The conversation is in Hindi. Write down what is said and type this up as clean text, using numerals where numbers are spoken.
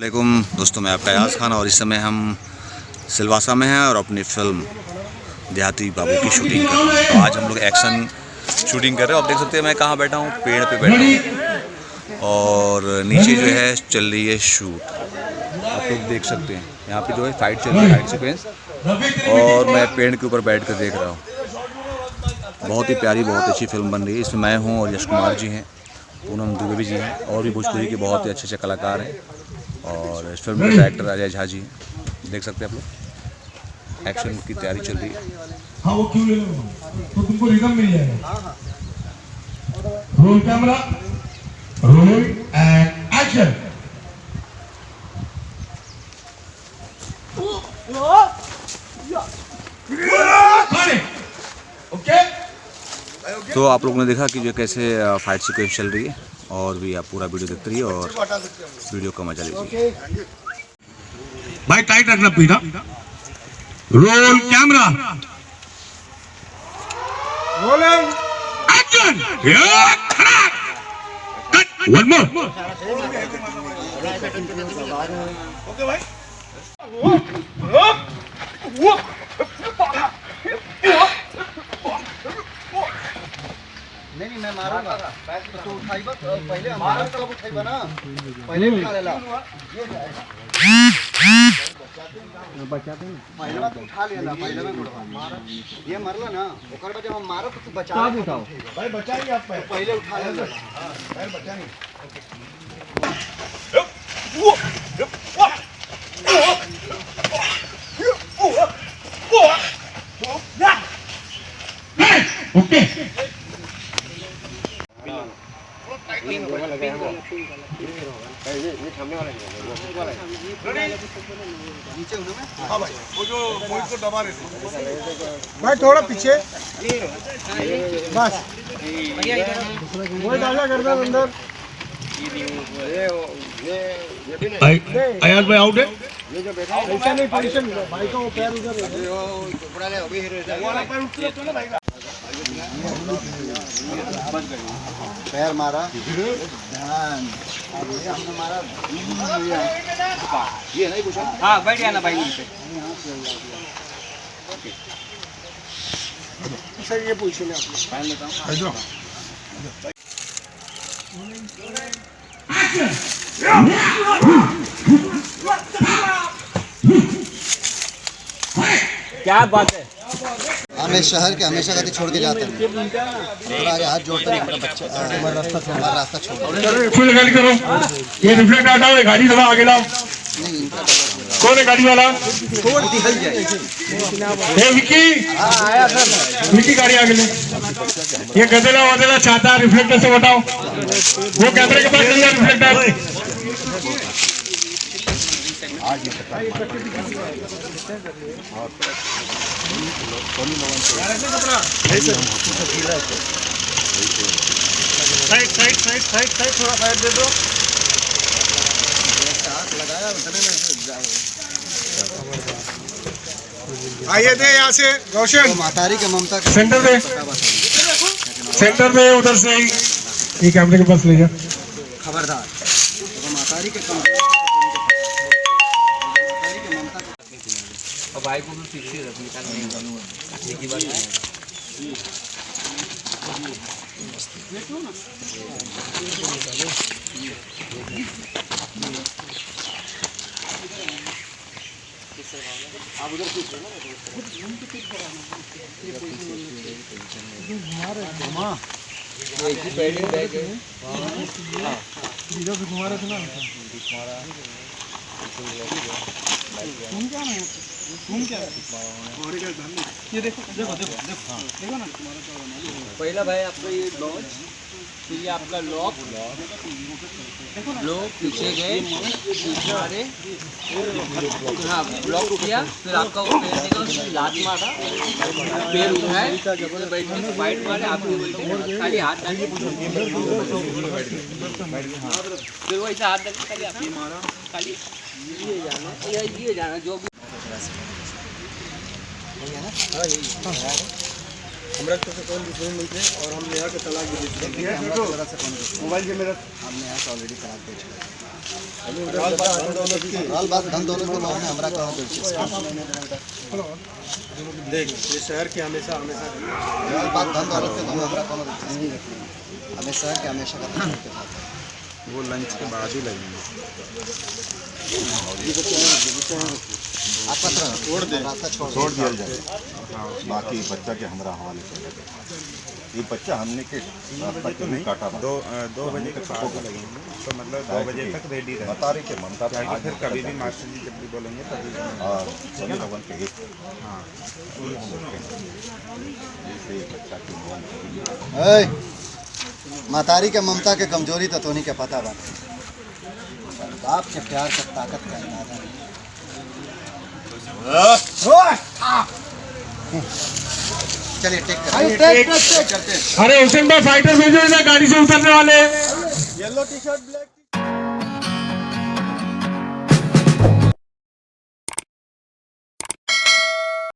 वालेकुम दोस्तों, मैं आपका याज़ खान और इस समय हम सिलवासा में हैं और अपनी फ़िल्म देहाती बाबू की शूटिंग कर रहे हैं। तो आज हम लोग एक्शन शूटिंग कर रहे हैं। आप देख सकते हैं मैं कहाँ बैठा हूँ, पेड़ पे बैठा हूँ और नीचे जो है चल रही है शूट। आप लोग देख सकते हैं यहाँ पे जो है फाइट चल रही है, फाइट सीक्वेंस, और मैं पेड़ के ऊपर बैठ कर देख रहा हूँ। बहुत ही प्यारी, बहुत अच्छी फिल्म बन रही है। इसमें मैं हूँ और यश कुमार जी हैं, पूनम दुबे जी हैं और भी भोजपुरी के बहुत ही अच्छे कलाकार हैं। और इस फिल्म के डायरेक्टर अजय झा जी हैं। देख सकते हैं आप लोग, एक्शन की तैयारी चल रही है। हाँ वो क्यों ले लो, तो तुमको रिदम मिल जाएगा। Roll camera, roll and action. Okay. तो आप लोगों ने देखा कि जो कैसे फाइट सीक्वेंस चल रही है, और भी आप पूरा वीडियो देखते रहिए और वीडियो का मजा लीजिए। भाई टाइट रखना पीठा। Roll camera, rolling action. Cut, one more. Okay भाई। नहीं मैं मारूंगा। तो उठाइबा पहले हमारा तब उठाइबा ना, पहले उठा लेला। बचाते हैं पहले बात उठा लेला, पहले में गुड़वा मारा ये मरला ना, ओकर बाद जब हम मारा तो तू बचा ले। उठाओ भाई बचाएंगे आप पहले उठा लेला। पैर बचाएंगे। ओके। हाँ भाई, वो जो मोहित को दबा रहे थे भाई, थोड़ा पीछे बस। मोहित आजा कर दो अंदर। अयाज भाई आउट है। ऐसा नहीं पोजीशन, भाई का वो पैर उधर है। पैर मारा ध्यान, हमने मारा ये नहीं पूछा। हाँ बैठ जाना भाई नीचे। सर ये पोजीशन है आपकी। पहन लेता हूँ। क्या बात है। हमें शहर के हमेशा कभी छोड़ के जाते हैं, थोड़ा आगे हाथ जोड़ते हैं। हमारा बच्चा हमारा रास्ता छोड़। फुल गाड़ी करो, ये रिफ्लेक्ट हटाओ, गाड़ी थोड़ा आगे लाओ। नहीं कौन है गाड़ी वाला? निकल जाए। हे विकी, आया सर। विकी गाड़ी आगे ले। ये गदेला वदेला चाहता है, रिफ्लेक्टर से हटाओ। वो कैमरे के पास चल जाए reflector. Side side side side side, थोड़ा साइड दे दो। आइए दे यहाँ से रोशन, मातारी के ममता का सेंटर दे, सेंटर दे उधर से ही। ये कैमरे के पास ले जा। खबरदार, मातारी के भाई को ठीक से निकालने की बात आप उधर पूछ रहे ना, एक ही पैडिंग बैग है। इधर से घुमा रहे थे ना। ये देखो देखो देखो देखो ना, पहला भाई आपका ये लॉन्च, फिर ये आपका लॉक, लोग पीछे गए, पीछे आ रहे, हाँ ब्लॉक किया, फिर आपका वो पैर निकला, लात मारा, पैर उठाए, बैठ के फाइट मारे, आपके खाली हाथ डाल के फिर वो ऐसा हाथ डाल के खाली आपने मारा, खाली ये जाना जो भी हमरा तो से कौन दूसरे में थे और हम नेहा के तलाक भी दे दिए। मोबाइल के मेरा हमने यहाँ से ऑलरेडी तलाक दे चुके हैं। राल बात धन दौलत के बारे में हमरा कहाँ दिलचस्पी देख ये शहर के हमेशा हमेशा राल बात धन दौलत के बारे में हमरा कहाँ दिलचस्पी हमें शहर के हमेशा का धन के साथ वो लंच के बाद ही लगेंगे। आप पत्र छोड़ दे रास्ता छोड़ दिया जाए, बाकी बच्चा के हमरा हवाले कर देते। ये बच्चा हमने के रास्ता क्यों नहीं काटा? 2 बजे तक बाद ही लगेंगे, तो मतलब 2 बजे तक रेडी रहे। बता रही के ममता ताकि फिर कभी भी मास्टर जी जब भी बोलेंगे तभी सभी लोगों के एक हाँ जैसे बच्चा की मौत ए मातारी के ममता के कमजोरी तो नहीं के पता बात बाप के प्यार का ताकत का अंदाजा नहीं। चलिए टेक कर अरे हुसैन भाई फाइटर भेजो इधर गाड़ी से उतरने वाले येलो टी शर्ट ब्लैक